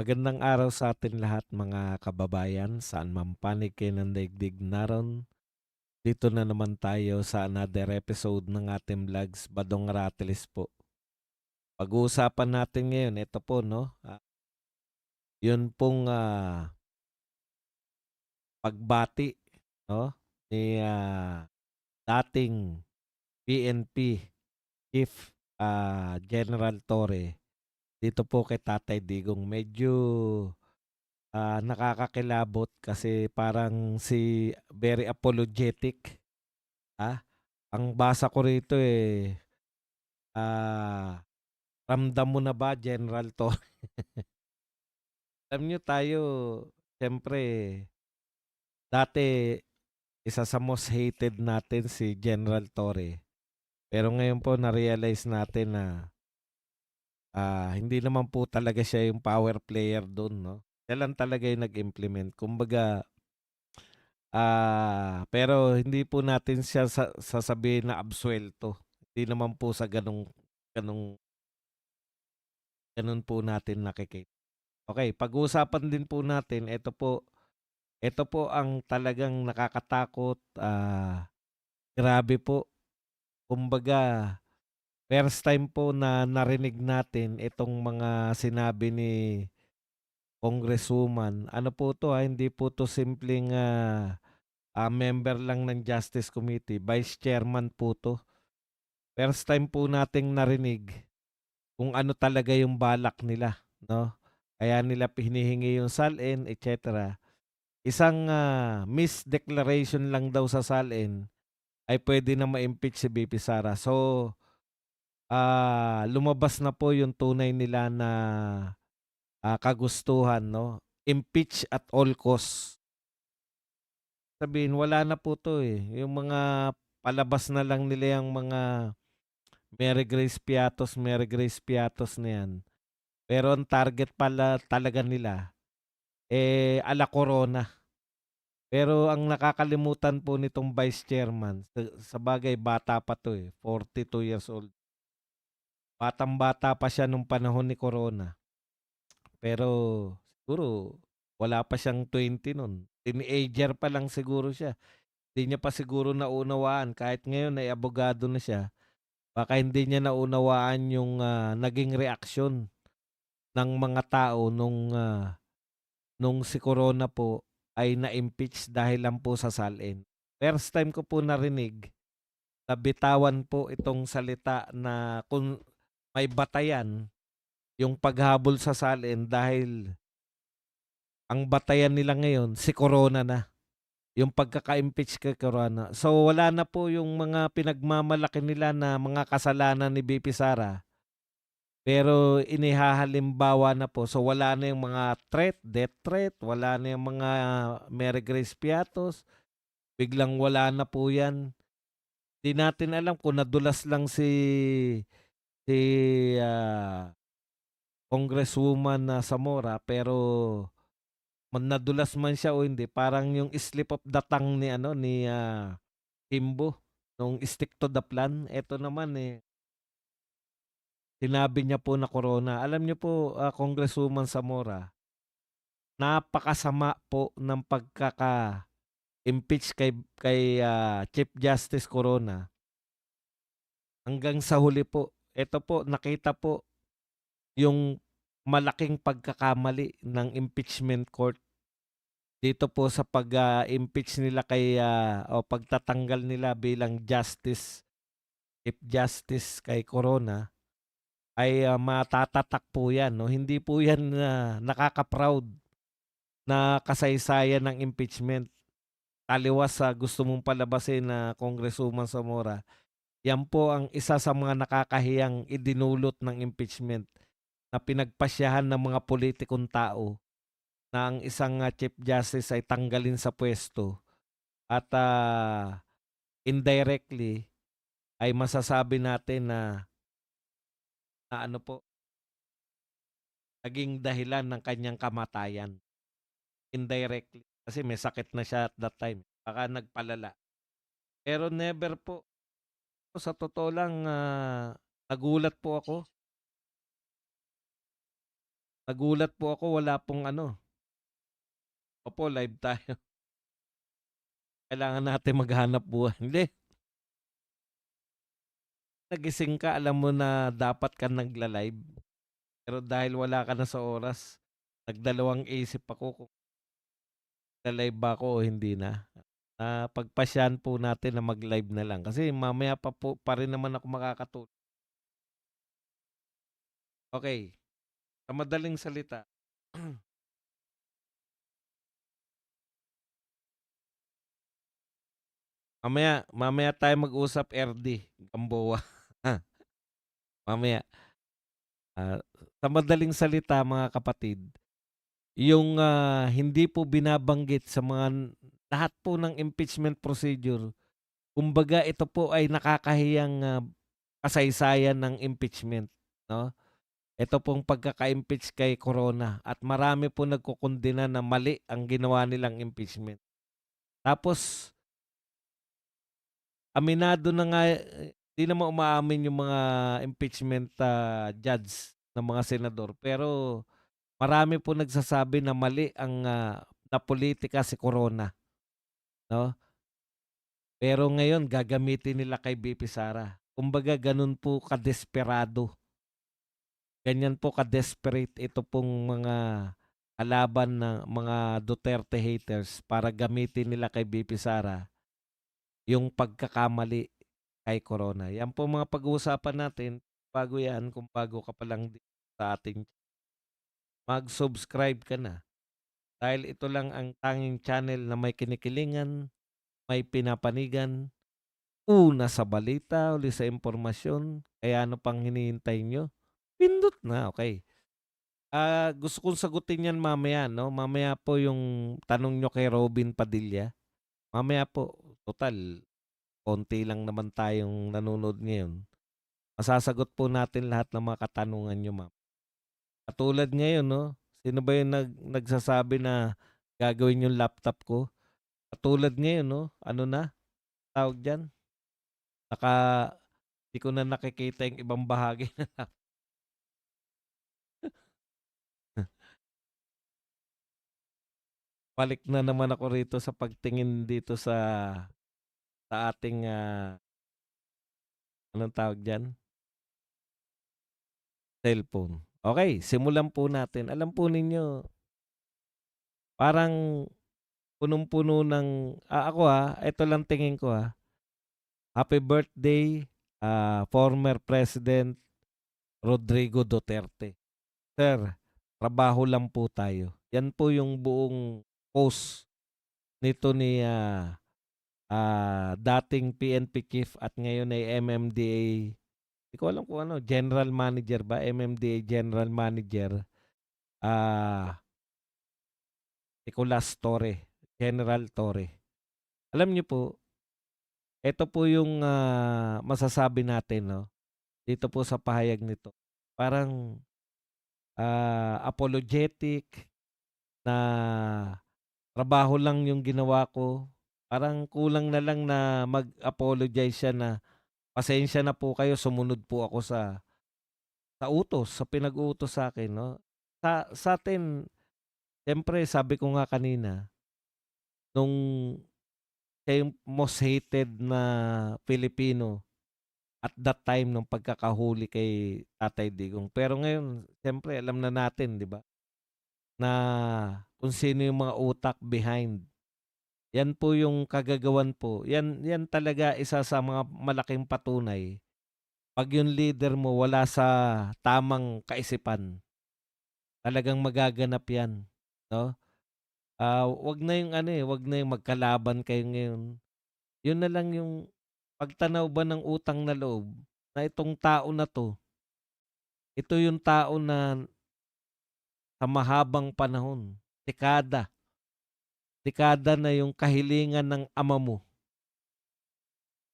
Magandang araw sa atin lahat mga kababayan, saan man panig kayo ng daigdig naron. Dito na naman tayo sa another episode ng ating vlogs, Badong Ratiles po. Pag-uusapan natin ngayon, ito po no, yun pong pagbati no, ni dating PNP Chief General Torre dito po kay Tatay Digong. Medyo nakakakilabot kasi parang very apologetic, ah. Ang basa ko rito, ah, "Ramdam mo na ba General Torre?" Alam niyo tayo siyempre dati isa sa most hated natin si General Torre. Pero ngayon po na-realize natin na, hindi naman po talaga siya yung power player dun 'no. Siya lang talaga yung nag-implement. Kumbaga, pero hindi po natin siya sasabihin na absuelto. Hindi naman po sa gano'ng gano'n po natin nakikita. Okay, pag-uusapan din po natin ito po ang talagang nakakatakot, grabe po. Kumbaga, first time po na narinig natin itong mga sinabi ni Congresswoman. Ano po 'to, hindi po 'to simpleng, member lang ng Justice Committee, Vice Chairman po 'to. First time po nating narinig kung ano talaga yung balak nila 'no. Kaya nila hinihingi yung salin et cetera. Isang, misdeclaration lang daw sa salin ay puwede na ma-impeach si VP Sara. So, lumabas na po yung tunay nila na, kagustuhan 'no, impeach at all costs. Sabihin wala na po 'to, yung mga palabas na lang nila yang mga Mary Grace Piatos na 'yan. Pero ang target pala talaga nila, ala Corona. Pero ang nakakalimutan po nitong vice chairman, sabagay bata pa 'to, 42 years old. Batang-bata pa siya nung panahon ni Corona. Pero siguro wala pa siyang 20 nun. Teenager pa lang siguro siya. Hindi niya pa siguro naunawaan kahit ngayon ay abogado na siya, baka hindi niya naunawaan yung, naging reaksyon ng mga tao nung si Corona po ay na-impeach dahil lang po sa salin. First time ko po narinig na bitawan po itong salita na kung may batayan yung paghabol sa salin dahil ang batayan nila ngayon si Corona na, yung pagkaka-impeach kay Corona. So wala na po yung mga pinagmamalaki nila na mga kasalanan ni VP Sara, pero inihahalimbawa na po. So wala na yung mga threat, death threat, wala na yung mga Mary Grace Piatos, biglang wala na po 'yan. 'Di natin alam kung nadulas lang si, Congresswoman na Zamora pero nadulas man siya o hindi, parang yung slip of the tongue ni ano, ni, Kimbo nung stick to the plan. Eto naman, sinabi niya po na Corona. Alam niyo po, Congresswoman Zamora, napakasama po ng pagkaka-impeach kay Chief Justice Corona hanggang sa huli po. Eto po, nakita po yung malaking pagkakamali ng impeachment court dito po sa impeach nila o pagtatanggal nila bilang Chief Justice kay Corona ay, matatatak po 'yan 'no. Hindi po 'yan nakaka-proud na kasaysayan ng impeachment. Taliwas sa gusto mong palabasin na Congresswoman Zamora, 'yan po ang isa sa mga nakakahiyang idinulot ng impeachment na pinagpasyahan ng mga pulitikong tao na ang isang, Chief Justice ay tanggalin sa puwesto at, indirectly ay masasabi natin na ano po, naging dahilan ng kanyang kamatayan. Indirectly, kasi may sakit na siya at that time, baka nagpalala. Pero never po, sa totoo lang, nagulat po ako Nagulat po ako wala pong ano, opo live tayo. Kailangan natin maghanap buhay. Hindi, nagising ka alam mo na dapat ka nagla-live, pero dahil wala ka na sa oras, nagdalawang isip ako kung la-live ba ako o hindi na. Napagpasyahan po natin na mag-live na lang kasi mamaya pa rin naman ako makakatulog. Okey, sa madaling salita, mamaya mamaya tayo mag-usap RD, Gamboa. Mamaya, ah, sa madaling salita mga kapatid, yung, hindi po binabanggit sa lahat po ng impeachment procedure, kumbaga ito po ay nakakahiyang, kasaysayan ng impeachment, 'no? Ito pong pagkaka-impeach kay Corona at marami po nagkokondena na mali ang ginawa nilang impeachment. Tapos aminado na nga, 'di naman umaamin yung mga impeachment, judge ng mga senador, pero marami po nagsasabi na mali ang, na pulitika si Corona, 'no? Pero ngayon gagamitin nila kay VP Sara. Kumbaga gano'n po kadesperado, ganyan po ka-desperate ito pong mga kalaban ng mga Duterte haters para gamitin nila kay VP Sara yung pagkakamali kay Corona. Yan po mga pag-uusapan natin. Bago yan, kung bago ka pa lang dito sa ating mag-subscribe ka na. Dahil ito lang ang tanging channel na may kinikilingan, may pinapanigan, una sa balita, uli sa impormasyon. Kaya ano pang hinihintay nyo? Pindot na, okay. Gusto kong sagutin yan mamaya, no? Mamaya po yung tanong nyo kay Robin Padilla. Mamaya po, total, konti lang naman tayong nanonood ngayon. Masasagot po natin lahat ng mga katanungan nyo, ma'am. Katulad ngayon 'no, sino ba yung nagsasabi na gagawin yung laptop ko? Katulad ngayon 'no, ano na, tawag diyan, naka 'di ko na nakikita yung ibang bahagi ng laptop. Balik na naman ako rito sa pagtingin dito sa ating, anong tawag diyan, cellphone. Okey, simulan po natin. Alam po ninyo, parang punong-puno ng ako, eto lang tingin ko, happy birthday, former President Rodrigo Duterte. Sir, trabaho lang po tayo. Yan po yung buong post nito ni, dating PNP chief at ngayon ay MMDA, di ko alam kung ano, general manager ba, MMDA general manager, ah, Nicolas Torre, General Torre. Alam niyo po, ito po yung, masasabi natin 'no, dito po sa pahayag nito. Parang, apologetic na trabaho lang yung ginawa ko. Parang kulang na lang na mag-apologize siya na, "Pasensya na po kayo, sumunod po ako sa utos, sa pinag-uutos sa'kin," 'no. Sa'tin siyempre sabi ko nga kanina, nung siya yung most hated na Pilipino at that time nung pagkakahuli kay Tatay Digong. Pero ngayon siyempre alam na natin 'di ba, na kung sino yung mga utak behind. Yan po yung kagagawan po. Yan yan talaga isa sa mga malaking patunay. 'Pag yung leader mo wala sa tamang kaisipan, talagang magaganap yan, 'no? 'Wag na yung ano, 'wag na yung magkalaban kayo ngayon. Yun na lang yung pagtanaw ba ng utang na loob na itong tao na 'to, ito yung tao na sa mahabang panahon, dekada, dekada na yung kahilingan ng ama mo,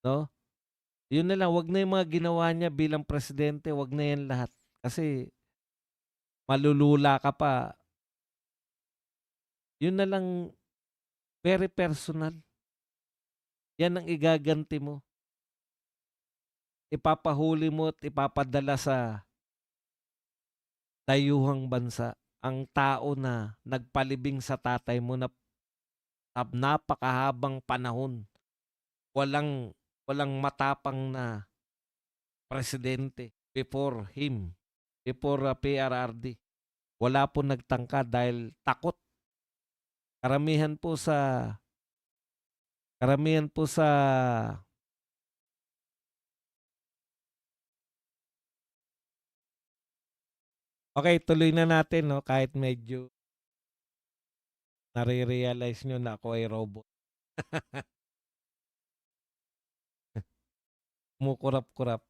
'no? Yun na lang, 'wag na yung mga ginawa niya bilang presidente, 'wag na yan lahat. Kasi malulula ka pa. Yun na lang, very personal. Yan ang igaganti mo. Ipapahuli mo at ipapadala sa dayuhang bansa. ang tao na nagpalibing sa tatay mo na napakahabang panahon. Walang walang matapang na presidente before him, before, PRRD. Wala pong nagtangka dahil takot. Karamihan po sa karamihan po sa okey, tuloy na natin 'no, kahit medyo nare-realize niyo na ako ay robot. Kumukurap-kurap.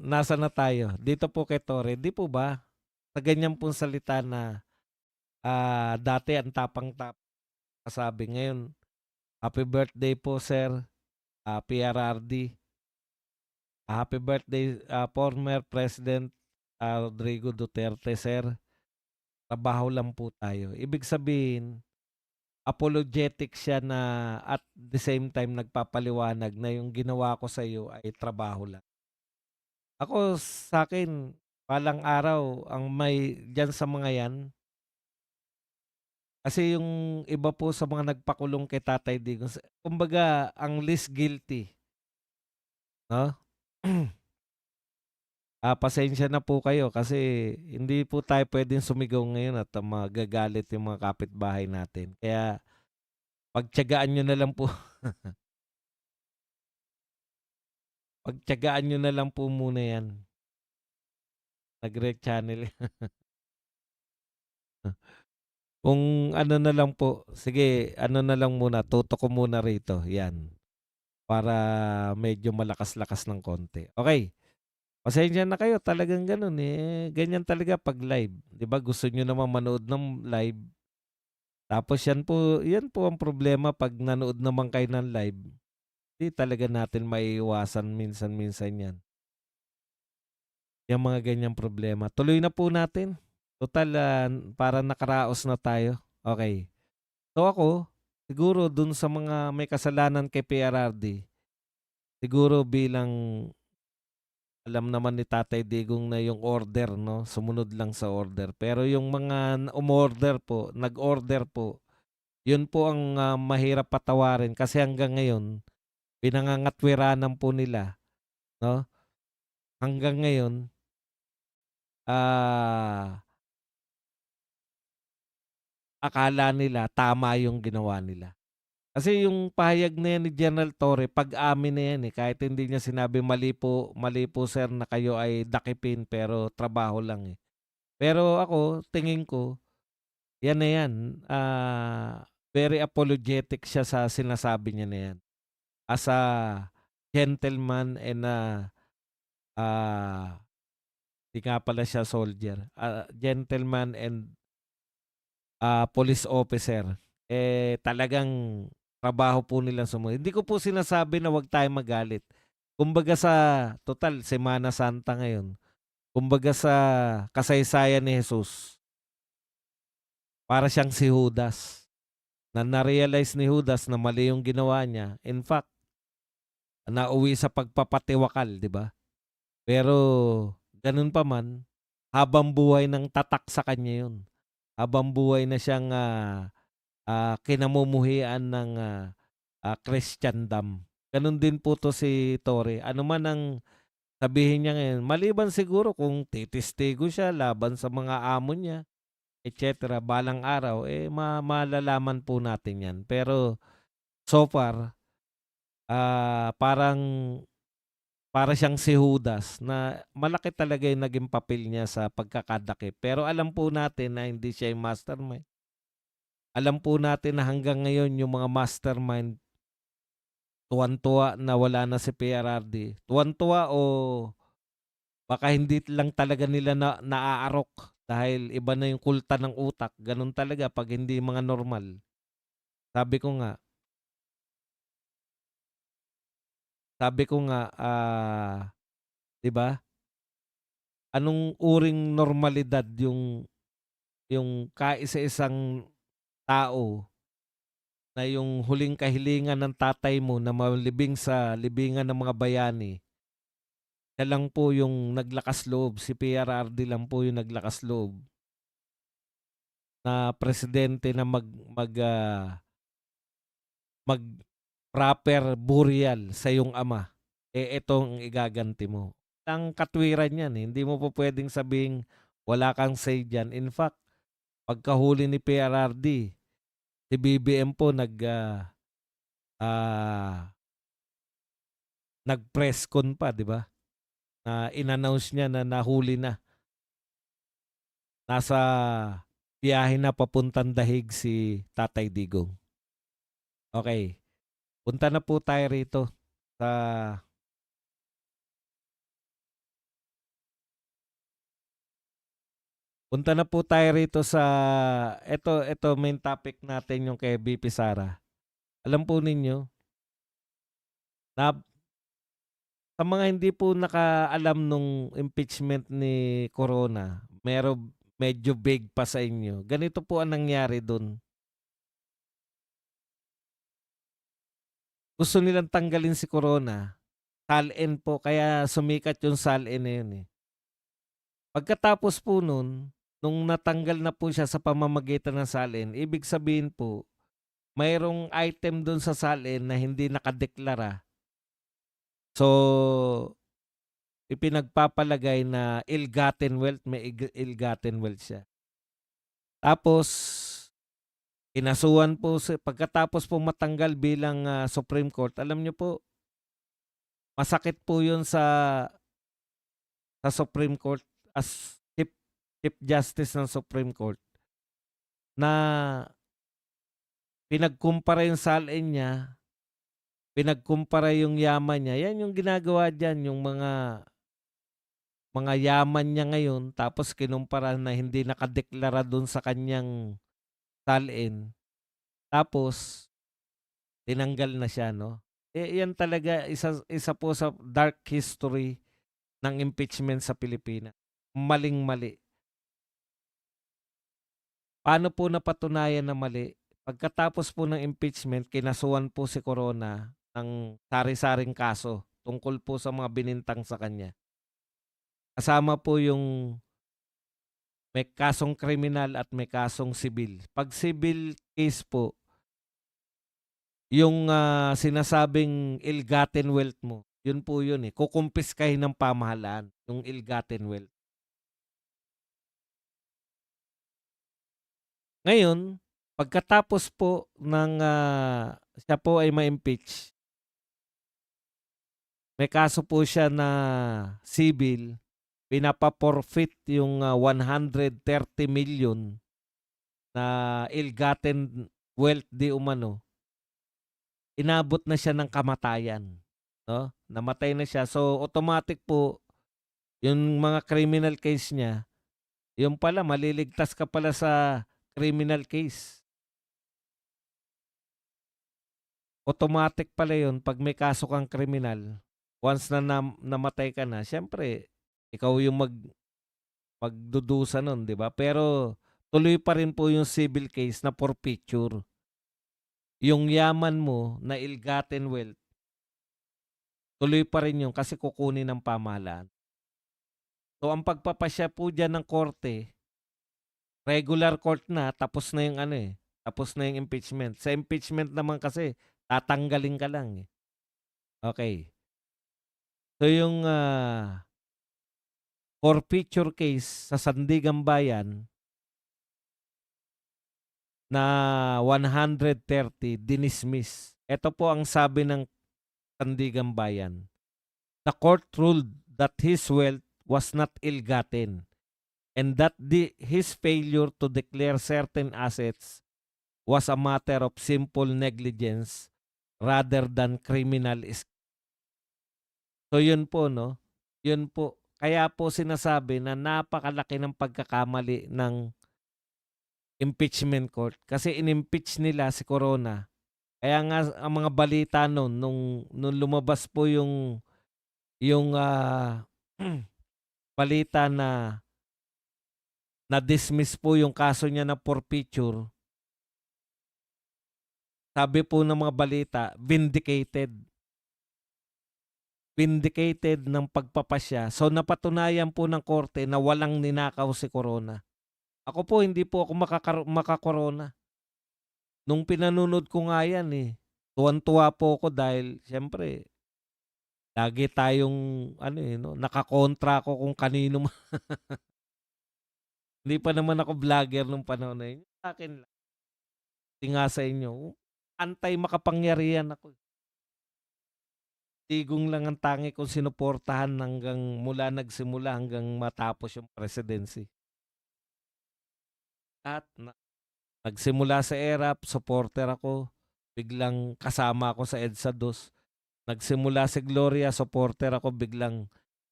Nasaan na tayo? Dito po kay Torre, 'di po ba sa ganyan pong salita na, dati ang tapang-tapang sabi, ngayon, "Happy birthday po sir, PRRD. Happy birthday, former President, Rodrigo Duterte sir. Trabaho lang po tayo." Ibig sabihin, apologetic siya na at the same time nagpapaliwanag na yung ginawa ko sa'yo ay trabaho lang. Ako sa'kin, balang araw ang may diyan sa mga 'yan, kasi yung iba po sa mga nagpakulong kay Tatay Digong kumbaga ang least guilty 'no? Pasensya na po kayo kasi hindi po tayo puwedeng sumigaw ngayon at, magagalit yung mga kapitbahay natin. Kaya pagtiyagaan niyo na lang po pagtiyagaan niyo na lang po muna 'yan, nag-rec channel. Kung ano na lang po, sige ano na lang muna, tutok ko muna rito, 'yan. Para medyo malakas-lakas ng konti. Okey, pasensya na kayo talagang gano'n, eh, ganyan talaga 'pag live. 'Di ba gusto niyo naman manood ng live, tapos 'yan po ang problema 'pag nanood naman kayo ng live, 'di talaga natin maiiwasan minsan-minsan 'yan, yang mga ganyang problema. Tuloy na po natin, tutal, parang nakaraos na tayo. Okey. So ako, siguro dun sa mga may kasalanan kay PRRD, siguro bilang alam naman ni Tatay Digong na yung order 'no, sumunod lang sa order. Pero yung mga umorder po, nag-order po, yun po ang, mahirap patawarin kasi hanggang ngayon pinangangatwiranan po nila 'no. Hanggang ngayon, ah, akala nila tama yung ginawa nila. Kasi yung pahayag na yan ni General Torre pag-amin na yan, eh, kahit hindi niya sinabi, mali po sir na kayo ay dakipin pero trabaho lang, eh." Pero ako tingin ko, yan na yan, very apologetic siya sa sinasabi niya na yan. As a gentleman and, ah, 'di nga pala siya soldier, gentleman and, police officer, eh, talagang trabaho po nilang sumunod. Hindi ko po sinasabi na 'wag tayong magalit. Kumbaga sa total Semana Santa ngayon, kumbaga sa kasaysayan ni Jesus, para siyang si Judas. Na na-realize ni Judas na mali yung ginawa niya. In fact, nauwi sa pagpapatiwakal, 'di ba? Pero gano'n pa man, habang buhay ng tatak sa kanya 'yun. Habang buhay na siyang, kinamumuhian ng, Kristiyandom. Gano'n din po 'to si Torre. Ano man ang sabihin niya ngayon, maliban siguro kung titistigo siya laban sa mga amo niya, et cetera, balang araw, eh, malalaman po natin 'yan. Pero so far, parang para siyang si Judas na malaki talaga yung naging papel niya sa pagkakadakip. Pero alam po natin na hindi siya yung mastermind. Alam po natin na hanggang ngayon yung mga mastermind tuwan-tuwa na wala na si PRRD. Tuwan-tuwa o baka hindi lang talaga nila naaarok dahil iba na yung kulta ng utak. Ganun talaga 'pag hindi mga normal. Sabi ko nga sabi ko nga, 'di ba, anong uring normalidad yung kaisa-isang tao na yung huling kahilingan ng tatay mo na malibing sa libingan ng mga bayani, siya lang po yung naglakas loob, si PRRD lang po yung naglakas loob na presidente na mag proper burial sa iyong ama, eh, itong igaganti mo. Ang katwiran yan, eh, hindi mo po puwedeng sabihing wala kang say diyan. In fact, pagkahuli ni PRRD, si BBM po ah, nag-press con pa, 'di ba? Na in-announce niya na nahuli na. Nasa biyahe na papuntang Dahig si Tatay Digong. Okey, punta na po tayo rito sa punta na po tayo rito sa eto main topic natin yung kay VP Sara. Alam po ninyo na sa mga hindi po nakaalam nung impeachment ni Corona, medyo vague pa sa inyo. Ganito po ang nangyari dun. Gusto nilang tanggalin si Corona, salin po kaya sumikat yung salin na yun, eh. Pagkatapos po nun, nung natanggal na po siya sa pamamagitan ng salin, ibig sabihin po, mayroong item dun sa salin na hindi nakadeklara. So, ipinagpapalagay na ill-gotten wealth, may ill-gotten wealth siya. Tapos, kinasuhan po pagkatapos po matanggal bilang Supreme Court, alam niyo po, masakit po yun sa Supreme Court as Chief Justice ng Supreme Court na pinagkumpara yung salin niya, pinagkumpara yung yaman niya. Yan yung ginagawa diyan, yung mga yaman niya ngayon tapos kinumpara na hindi nakadeklara dun sa kanyang salin. Tapos tinanggal na siya, 'no? Eh, yan talaga isa po sa dark history ng impeachment sa Pilipinas. Maling-mali. Paano po napatunayan na mali? Pagkatapos po ng impeachment, kinasuhan po si Corona ng sari-saring kaso tungkol po sa mga binintang sa kanya. Kasama po yung may kasong kriminal at may kasong sibil. 'Pag civil case po, yung sinasabing ill-gotten wealth mo, yun po yun, eh, kukumpiskahin ng pamahalaan yung ill-gotten wealth. Ngayon, pagkatapos po ng siya po ay ma-impeach, may kaso po siya na civil, pinapa-forfeit yung 130 million na ill-gotten wealth di umano. Inabot na siya ng kamatayan, 'no? Namatay na siya. So, automatic po yung mga criminal case niya, yung pala maliligtas ka pala sa criminal case. Automatic pala yun 'pag may kaso kang kriminal. Once na namatay ka na, siyempre ikaw yung magdudusa nun, 'di ba? Pero tuloy pa rin po yung civil case na forfeiture. Yung yaman mo na ill-gotten wealth, tuloy pa rin yun kasi kukunin ng pamahalaan. So, ang pagpapasya po diyan ng korte, regular court na, tapos na yung ano, eh, tapos na yung impeachment. Sa impeachment naman kasi tatanggalin ka lang, eh. Okey. So, yung forfeiture case sa Sandigan Bayan na 130 dinismiss. Ito po ang sabi ng Sandigan Bayan. The court ruled that his wealth was not ill-gotten and that his failure to declare certain assets was a matter of simple negligence rather than criminal. So yun po, 'no? Yun po. Kaya po sinasabi na napakalaki ng pagkakamali ng impeachment court kasi inimpeach nila si Corona. Kaya nga ang mga balita nun nung lumabas po yung balita na na-dismiss po yung kaso niya na forfeiture, sabi po ng mga balita, vindicated. Vindicated ng pagpapasya. So napatunayan po ng korte na walang ninakaw si Corona. Ako po hindi po ako maka-corona. Nung pinanonood ko nga 'yan, eh, tuwang-tuwa po ako dahil siyempre lagi tayong ano, eh, 'no, nakakontra ako kung kanino hindi pa naman ako vlogger nung panahon na yun. Sa'kin lang, di nga sa inyo, anti-makapangyarihan ako, eh. Digong lang ang tangi kong sinuportahan hanggang mula nagsimula hanggang matapos yung presidency. At nagsimula sa ERAP, supporter ako, biglang kasama ako sa EDSA 2. Nagsimula si Gloria, supporter ako, biglang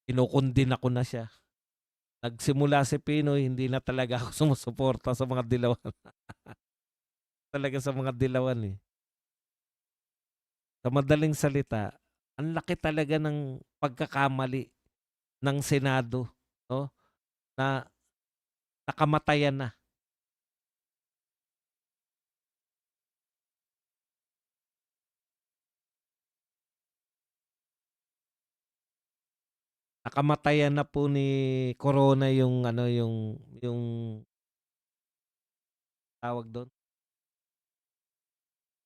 kinukundin ako na siya. Nagsimula si Pinoy, hindi na talaga ako sumusuporta sa mga dilawan. Talaga sa mga dilawan, eh. Sa madaling salita, ang laki talaga ng pagkakamali ng Senado, 'no, na nakamatayan na. Nakamatayan na po ni Corona yung ano, yung tawag dun,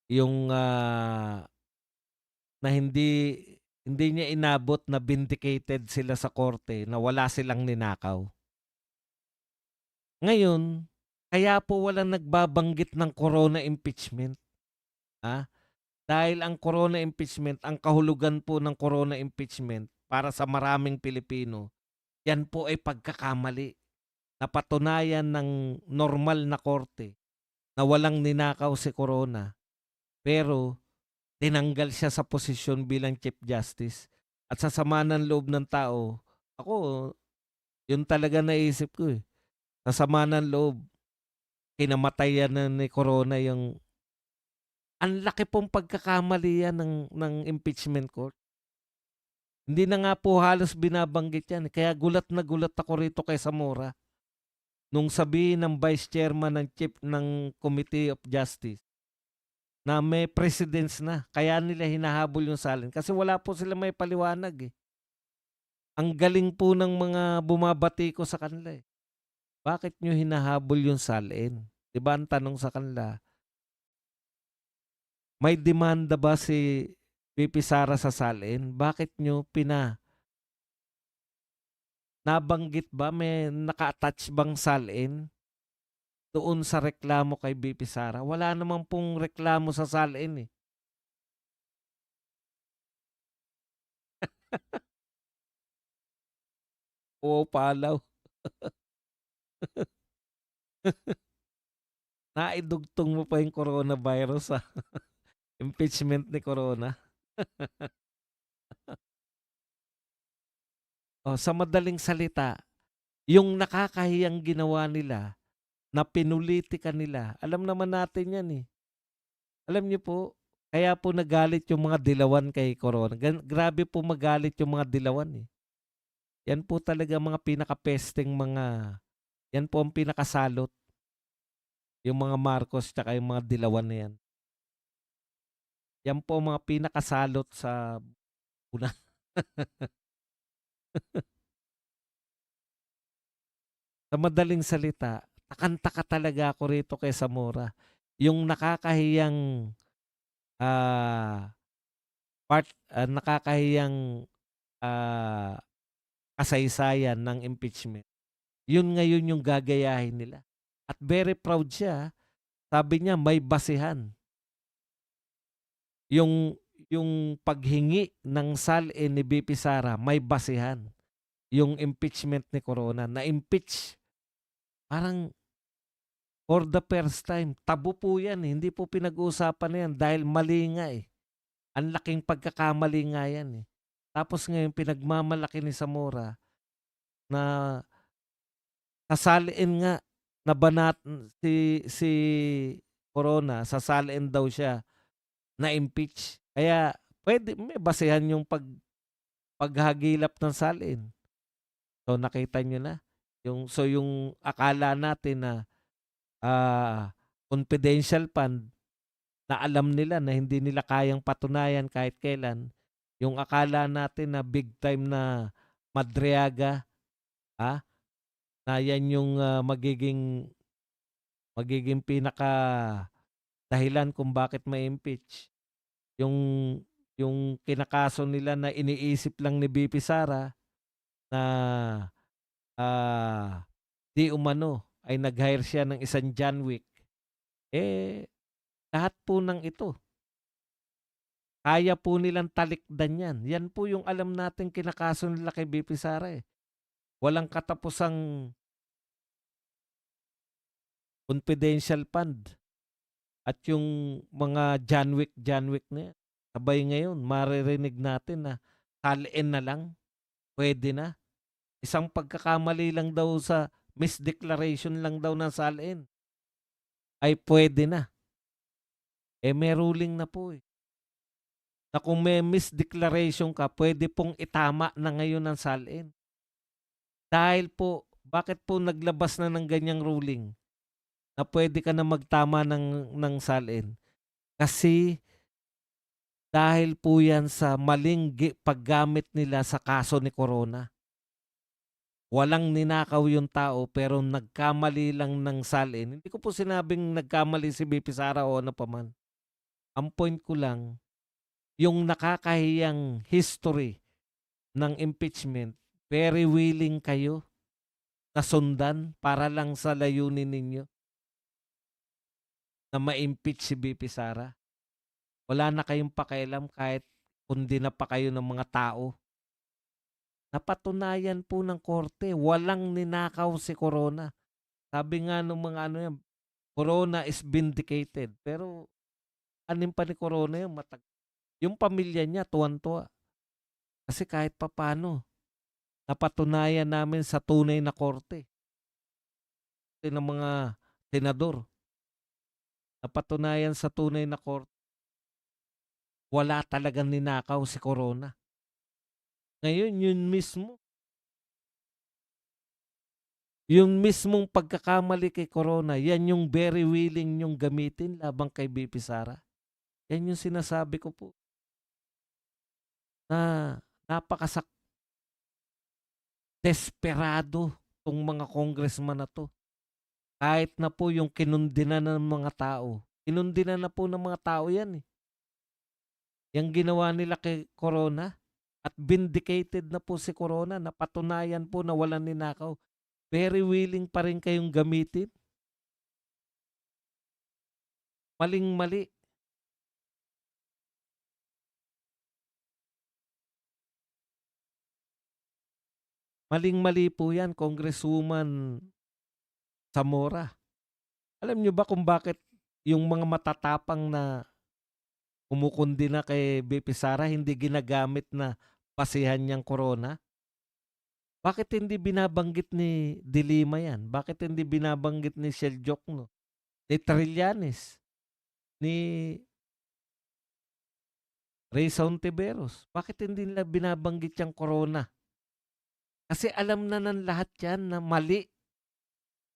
yung, na hindi niya inabot na vindicated sila sa korte na wala silang ninakaw. Ngayon, kaya po walang nagbabanggit ng Corona impeachment, ah, dahil ang Corona impeachment, ang kahulugan po ng Corona impeachment para sa maraming Pilipino, yan po ay pagkakamali. Napatunayan ng normal na korte na walang ninakaw si Corona, pero tinanggal siya sa posisyon bilang Chief Justice. At sa sama ng loob ng tao, ako, yun talaga naisip ko, eh. Sa sama ng loob, kinamatayan na ni Corona yung ang laki pong pagkakamali yan ng impeachment court. Hindi na nga po halos binabanggit yan, eh, kaya gulat na gulat ako rito kay Zamora nung sabihin ng Vice Chairman ng Chief ng Committee of Justice na may precedents na, kaya nila hinahabol yung salin kasi wala po silang maipaliwanag, eh. Ang galing po ng mga bumabati ko sa kanila, eh. Bakit niyo hinahabol yung salin? 'Di ba ang tanong sa kanila, may demanda ba si VP Sara sa salin? Bakit niyo nabanggit ba, may naka-attach bang salin doon sa reklamo kay VP Sara? Wala naman pong reklamo sa salin, eh. Oo, palaw. Naidugtong mo pa yung coronavirus sa impeachment ni Corona. Oh, sa madaling salita, yung nakakahiyang ginawa nila na pinulitika nila, alam naman natin 'yan, eh. Alam niyo po, kaya po nagalit yung mga dilawan kay Corona. Grabe po magalit yung mga dilawan, eh. Yan po talaga mga pinakapesteng mga, yan po ang pinakasalot, yung mga Marcos tsaka yung mga dilawan na yan. Yan po ang mga pinakasalot sa una. Sa madaling salita, takang-taka talaga ako rito kay Zamora. Yung nakakahiyang, ah, nakakahiyang, ah, kasaysayan ng impeachment. Yun ngayon yung gagayahin nila. At very proud siya, sabi niya may basehan. Yung paghingi ng salin ni VP Sara may basehan. Yung impeachment ni Corona, na-impeach. Parang for the first time, tabu po yan, eh, hindi po pinag-uusapan na yan dahil mali nga, eh. Ang laking pagkakamali nga yan, eh. Tapos ngayon pinagmamalaki ni Zamora na sasaliin nga, na si Corona, sasaliin daw siya, na-impeach. Kaya puwede may basehan yung paghagilap ng salin. So, nakita niyo na, yung akala natin na, confidential fund na alam nila na hindi nila kayang patunayan kahit kailan, yung akala natin na big time na Madriaga, ah, na yan yung, magiging magiging pinakadahilan kung bakit ma-impeach. Yung yung kinakaso nila na iniisip lang ni VP Sara na, ah, di umano ay nag-hire siya ng isang John Wick, eh, lahat po ng ito kaya po nilang talikdan 'yan. 'Yan po yung alam nating kinakaso nila kay VP Sara, eh. Walang katapusang confidential fund at yung mga John Wick na 'yan, sabay ngayon maririnig natin na salin na lang, puwede na. Isang pagkakamali lang daw sa misdeclaration lang daw ng salin ay puwede na. Eh, may ruling na po, eh, na kung may misdeclaration ka puwede pong itama na ngayon ang salin. Dahil po bakit po naglabas na ng ganiyang ruling na puwede ka na magtama ng salin? Kasi dahil po 'yan sa maling paggamit nila sa kaso ni Corona. Walang ninakaw yung tao pero nagkamali lang ng salin. Hindi ko po sinabing nagkamali si VP Sara o ano pa man. Ang point ko lang, yung nakakahiyang history ng impeachment, very willing kayo na sundan para lang sa layunin ninyo na ma-impeach si VP Sara. Wala na kayong pakialam kahit kundi na pa kayo ng mga tao. Napatunayan po ng korte, walang ninakaw si Corona. Sabi nga nung mga ano yan, Corona is vindicated. Pero anim pa ni Corona yun, yung pamilya niya tuwan-tuwa. Kasi kahit papano, napatunayan namin sa tunay na korte ng mga senador. Napatunayan sa tunay na korte, wala talagang ninakaw si Corona. Ngayon, yung mismong pagkakamali kay Corona, yan yung very willing yung gamitin labang kay BP Sara. Yan yung sinasabi ko po na napakasak desperado tong mga congressman na 'to. Kahit na po yung kinundina ng mga tao, kinundina na po ng mga tao 'yan, eh. Yang ginawa nila kay Corona at vindicated na po si Corona, napatunayan po na walang ninakaw. Very willing pa rin kayong gamitin. Maling-mali. Maling-mali po 'yan, Congresswoman Zamora. Alam niyo ba kung bakit yung mga matatapang na kumukundina kay BP Sara hindi ginagamit na basehan niyang Corona? Bakit hindi binabanggit ni De Lima 'yan? Bakit hindi binabanggit ni Shell Jokno, ni Trillanes, ni Reysa Ontiveros? Bakit hindi nila binabanggit yang Corona? Kasi alam na ng lahat 'yan na mali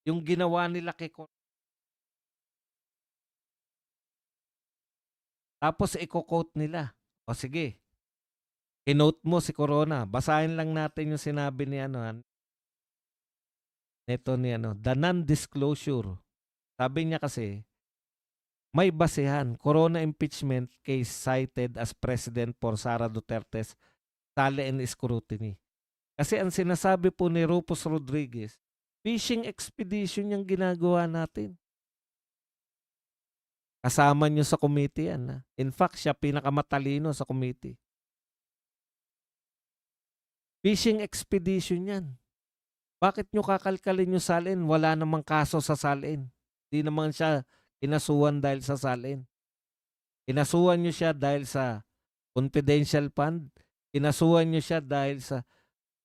yung ginawa nila kay Corona. Tapos iko-quote nila. O sige, kinote mo si Corona. Basahin lang natin yung sinabi ni ano, neto ni ano, the non-disclosure. Sabi niya kasi, may basehan, Corona impeachment case cited as precedent for Sara Duterte's tali and scrutiny. Kasi ang sinasabi po ni Rufus Rodriguez, fishing expedition yung ginagawa natin. Kasama nyo sa committee yan. Ha? In fact, siya pinakamatalino sa committee. Fishing expedition yan. Bakit nyo kakalkalin yung salin? Wala namang kaso sa salin. Di naman siya kinasuhan dahil sa salin. Kinasuhan nyo siya dahil sa confidential fund. Kinasuhan nyo siya dahil sa...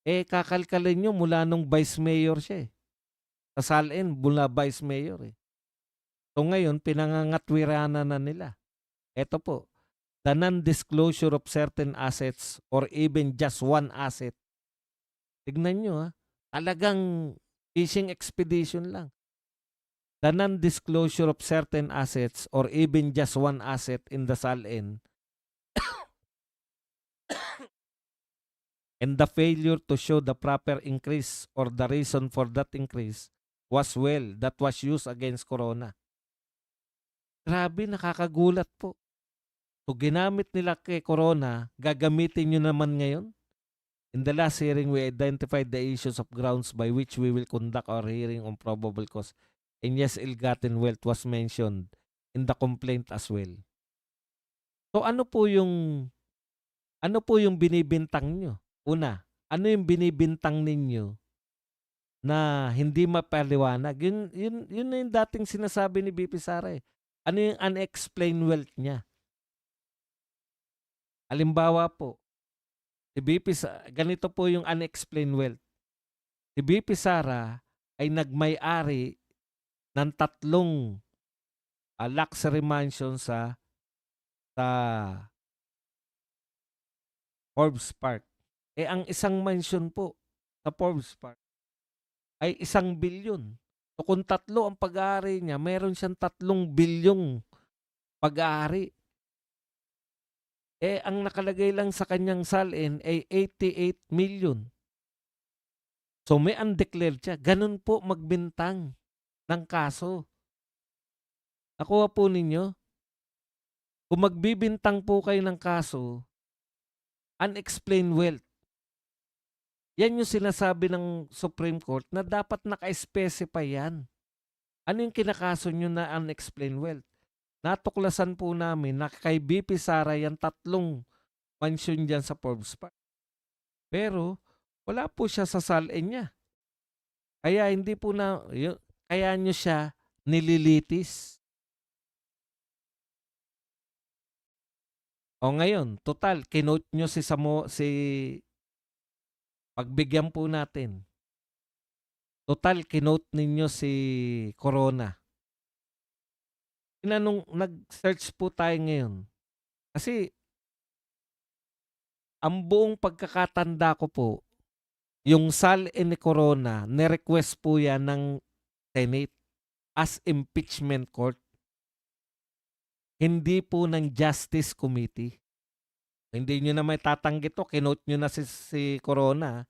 kakalkalin nyo mula nung vice mayor siya eh. Sa salin, mula vice mayor eh. So ngayon, pinangangatwiranan na nila. Ito po, the non-disclosure of certain assets or even just one asset. Tignan nyo ha, talagang fishing expedition lang. The non-disclosure of certain assets or even just one asset in the SALN and the failure to show the proper increase or the reason for that increase that was used against corona. Grabe, nakakagulat po. So ginamit nila kay corona, gagamitin niyo naman ngayon? In the last hearing, we identified the issues of grounds by which we will conduct our hearing on probable cause. And yes, ill-gotten wealth was mentioned in the complaint as well. So ano po yung binibintang nyo? Una, ano yung binibintang ninyo na hindi mapaliwanag? Yun na yung dating sinasabi ni BP Sara eh. Ano yung unexplained wealth niya? Halimbawa po, ganito po yung unexplained wealth. Si BP Sara ay nagmay-ari ng 3 luxury mansion sa Forbes Park. Ang isang mansion po sa Forbes Park ay 1 bilyon. So kung 3 ang pag-aari niya, meron siyang 3 bilyong pag-aari. Ang nakalagay lang sa kanyang salin ay 88 million. So may undeclared siya. Ganun po magbintang ng kaso. Nakuha po ninyo? Kung magbibintang po kayo ng kaso, unexplained wealth. Yan yung sinasabi ng Supreme Court na dapat naka-specify yan. Ano yung kinakaso nyo na unexplained wealth? Natuklasan po namin na kay BP Sara yan 3 mansion dyan sa Forbes Park. Pero wala po siya sa salin niya. Kaya hindi po kaya nyo siya nililitis. O ngayon, total, kinote nyo pagbigyan po natin. Total, kinote ninyo si Corona. Nag-search po tayo ngayon. Kasi, ang buong pagkakatanda ko po, yung salin ni Corona, nirequest po yan ng Senate as impeachment court. Hindi po ng Justice Committee. Hindi nyo na may tatanggi to, kinote nyo na si Corona.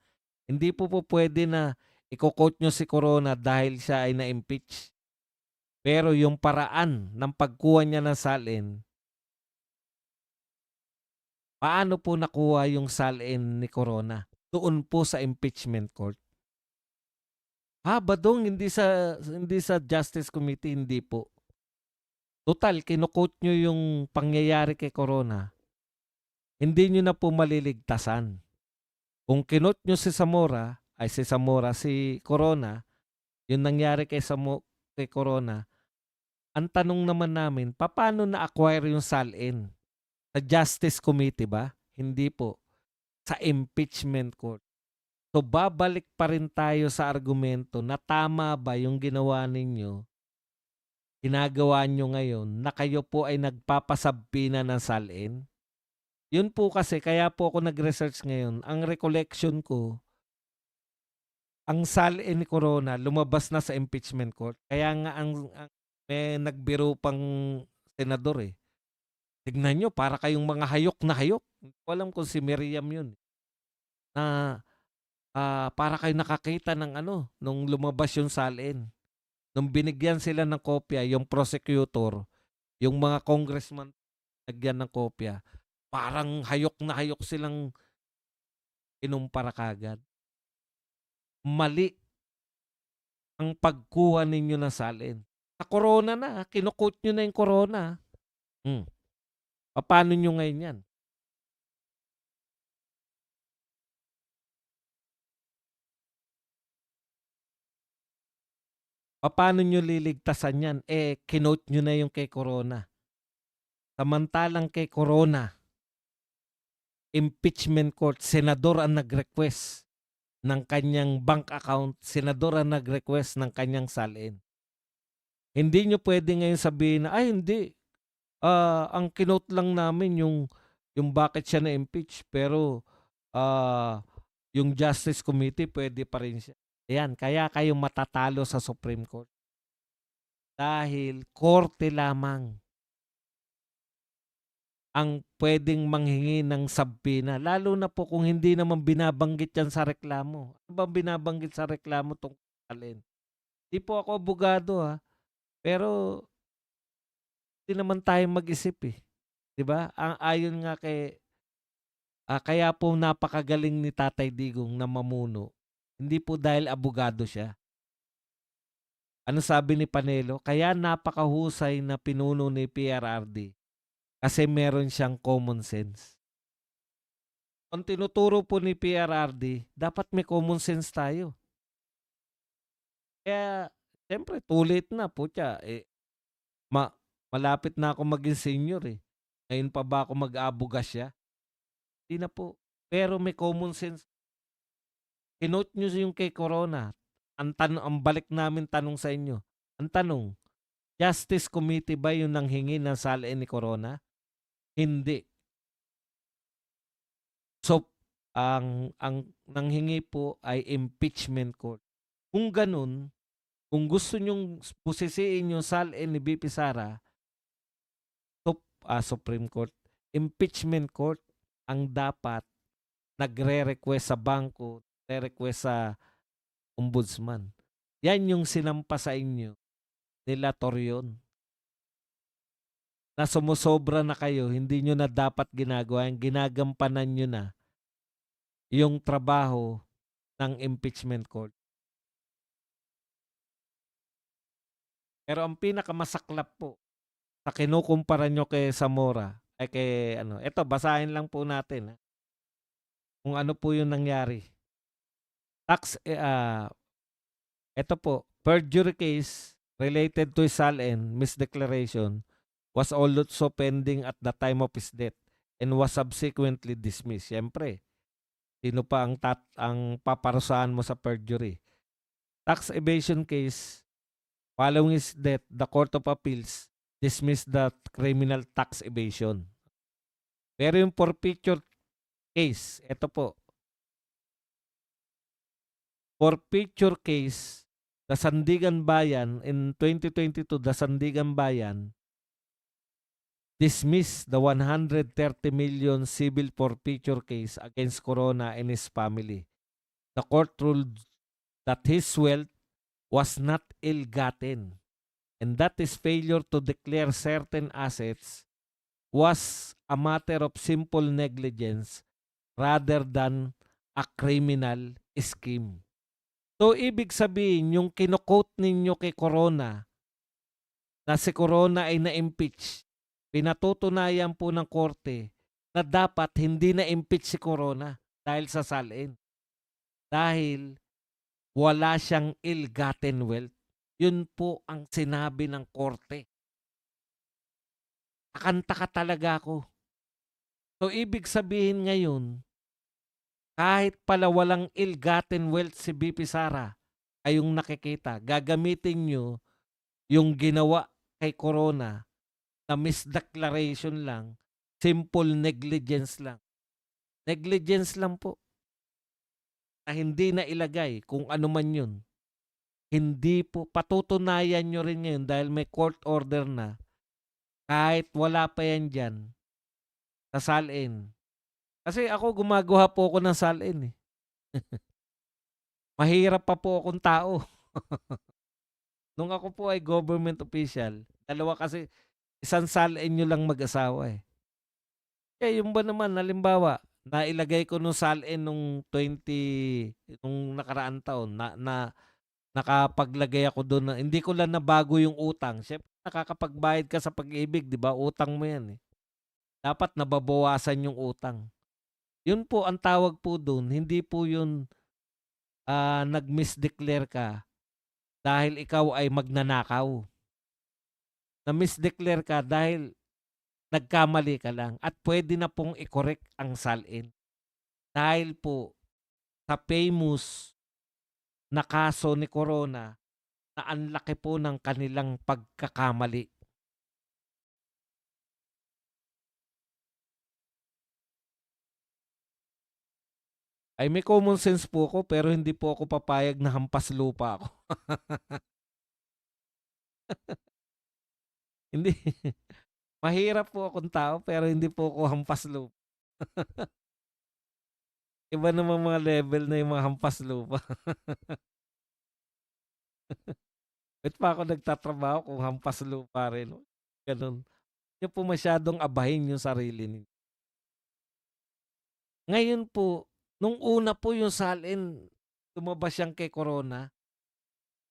Hindi po pwede na i-quote nyo si Corona dahil siya ay na-impeach. Pero yung paraan ng pagkuha niya ng salin, paano po nakuha yung salin ni Corona? Doon po sa impeachment court. Badong, hindi sa Justice Committee, hindi po. Total, kino-quote nyo yung pangyayari kay Corona. Hindi nyo na po maliligtasan. Kung kinote nyo si Corona, yung nangyari kay Corona, ang tanong naman namin, paano na-acquire yung salin? Sa Justice Committee ba? Hindi po. Sa impeachment court. So babalik pa rin tayo sa argumento na tama ba yung ginawa ninyo, ginagawa nyo ngayon, na kayo po ay nagpapasabpina ng salin? Yun po kasi, kaya po ako nag-research ngayon. Ang recollection ko, ang salin ni Corona lumabas na sa impeachment court. Kaya nga may nagbiro pang senador eh. Tignan nyo, para kayong mga hayok na hayok. Hindi ko alam kung si Miriam yun. Na para kayo nakakita ng nung lumabas yung salin. Nung binigyan sila ng kopya, yung prosecutor, yung mga congressman nagyan ng kopya, parang hayok na hayok silang inumpara kagad. Mali ang pagkuha ninyo ng salin. Sa Corona na, kinukot nyo na yung Corona. Paano nyo ngayon yan? Paano nyo liligtasan yan? Kinote nyo na yung kay Corona. Samantalang kay Corona, impeachment court, senador ang nag-request ng kanyang bank account, senador ang nag-request ng kanyang salin. Hindi nyo pwede ngayon sabihin na, hindi. Ang kinote lang namin yung bakit siya na-impeach, pero yung Justice Committee pwede pa rin siya. Ayan, kaya kayo matatalo sa Supreme Court. Dahil korte lamang ang pwedeng manghingi ng sabpina. Lalo na po kung hindi naman binabanggit yan sa reklamo. Ano ba binabanggit sa reklamo tungkol salin? 'Di po ako abogado, pero 'di naman tayo mag-isip, 'di ba? Ayon nga kaya po napakagaling ni Tatay Digong na mamuno, hindi po dahil abogado siya. Ano sabi ni Panelo, kaya napakahusay na pinuno ni PRRD kasi meron siyang common sense. Ang tinuturo po ni PRRD, dapat may common sense tayo. Kaya siyempre too late na, putya, ma malapit na ako maging senior, Ngayon pa ba ako mag-aabogasya? 'Di na po. Pero may common sense. Kinote niyo yung kay Corona. Ang balik namin tanong sa inyo, ang tanong, Justice Committee ba yung nanghingi ng salin ni Corona? Hindi. So, ang nanghingi po ay impeachment court. Kung gano'n, kung gusto niyong busisiin yung salin ni VP Sara, Supreme Court, impeachment court ang dapat nagre-request sa bangko, nagre-request sa ombudsman. Yan yung sinampa sa inyo nila Torion. Na sumusobra na kayo, hindi nyo na dapat ginagawa, yung ginagampanan nyo na yung trabaho ng impeachment court. Pero ang pinakamasaklap po sa kinukumpara nyo kay Zamora, ay kay ano, eto basahin lang po natin kung ano po yung nangyari. Eto po, perjury case related to his salin misdeclaration was also pending at the time of his death and was subsequently dismissed. Siyempre, sino pa ang paparusahan mo sa perjury? Tax evasion case, following his death, the Court of Appeals dismissed the criminal tax evasion. Pero yung forfeiture case, ito po, forfeiture case, the Sandigan Bayan, in 2022, the Sandigan Bayan dismissed the 130 million civil forfeiture case against Corona and his family. The court ruled that his wealth was not ill-gotten and that his failure to declare certain assets was a matter of simple negligence rather than a criminal scheme. So, ibig sabihin, yung kino-quote ninyo kay Corona, na si Corona ay na-impeach, pinatutunayan po ng korte na dapat hindi na-impeach si Corona dahil sa salin. Dahil wala siyang ill-gotten wealth. Yun po ang sinabi ng korte. Akanta ka talaga ako. So, ibig sabihin ngayon, kahit pala walang ill-gotten wealth si BP Sara, kayong nakikita, gagamitin nyo yung ginawa kay Corona na misdeclaration lang, simple negligence lang. Negligence lang po na hindi na ilagay kung ano man yun. Hindi po, patutunayan nyo rin ngayon dahil may court order na kahit wala pa yan dyan sa salin. Kasi ako gumagawa po ako ng salin. Mahirap pa po akong tao. Nung ako po ay government official, dalawa kasi, isang salin nyo lang mag-asawa . Yung ba naman, halimbawa, nailagay ko nung salin nung nung nakaraan taon, na nakapaglagay ako doon na hindi ko lang nabago yung utang. Siyempre, nakakapagbayad ka sa pag-ibig, di ba? Utang mo yan . Dapat nababawasan yung utang. Yun po ang tawag po doon. Hindi po yun nag-misdeclare ka dahil ikaw ay magnanakaw. Na-misdeclare ka dahil nagkamali ka lang at pwede na pong i-correct ang salin. Dahil po sa famous na kaso ni Corona na ang laki po ng kanilang pagkakamali. Ay may common sense po ako pero hindi po ako papayag na hampas lupa ako. Hindi. Mahirap po akong tao pero hindi po ako hampas lupa. Iba naman mga level na yung mga hampas lupa. Ba't pa ako nagtatrabaho kung hampas lupa rin, gano'n. Huwag niyo po masyadong abahin yung sarili niyo. Ngayon po, nung una po yung salin, lumabas yang kay Corona,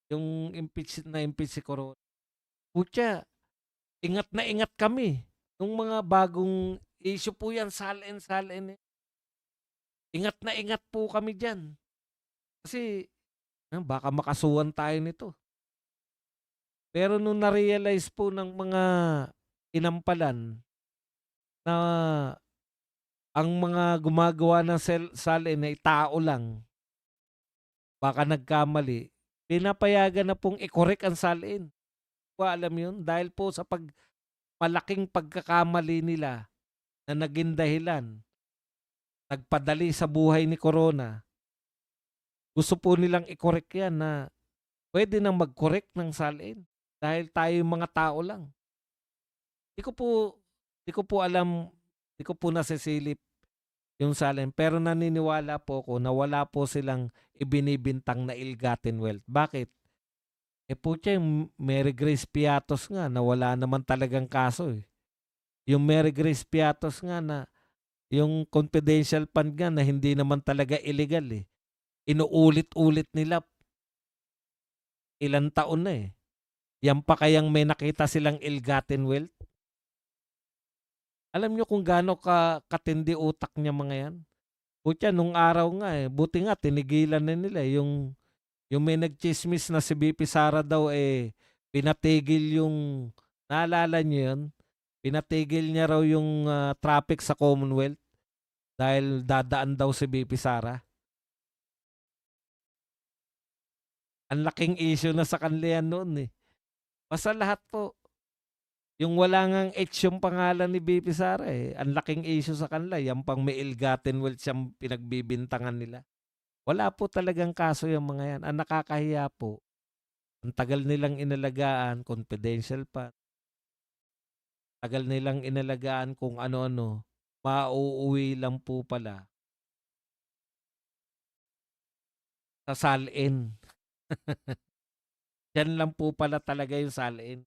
yung impeach si Corona. Putya, ingat na ingat kami. Nung mga bagong issue po yan, salin, eh. Ingat na ingat po kami diyan. Kasi, baka makasuhan tayo nito. Pero nung na-realize po ng mga inampalan na ang mga gumagawa ng salin ay tao lang, baka nagkamali, pinapayagan na pong i-correct ang salin. Di ko alam yun dahil po sa malaking pagkakamali nila na naging dahilan, nagpadali sa buhay ni Corona. Gusto po nilang i-correct yan na pwede nang mag-correct ng salin dahil tayo yung mga tao lang. Di ko po di ko po alam, di ko po nasisilip yung salin pero naniniwala po ako na wala po silang ibinibintang na ill-gotten wealth. Bakit? Putya yung Mary Grace Piatos nga na wala naman talagang kaso, eh. Yung Mary Grace Piatos nga na yung confidential fund nga na hindi naman talaga illegal, eh. Inuulit-ulit nila ilang taon na, eh. Yan pa kayang may nakita silang ill-gotten wealth? Alam niyo kung gaano katindi utak niyang mga yan? Putya nung araw nga, eh, buti nga tinigilan na nila, eh, yung may nagtsismis na si VP Sara daw, eh, pinatigil yung naalala niyo yun? Pinatigil niya raw yung, traffic sa Commonwealth dahil dadaan daw si VP Sara. Ang laking issue na sa kanila yan noon, eh. Basta lahat po, yung wala ngang H yung pangalan ni VP Sara, eh, ang laking issue sa kanila, yan pang may ill-gotten wealth siyang pinagbibintangan nila. Wala po talagang kaso yang mga yan. Ang nakakahiya po, ang tagal nilang inalagaan, confidential pa, tagal nilang inalagaan kung ano-ano, mauuwi lang po pala sa salin. Diyan lang po pala talaga yung salin.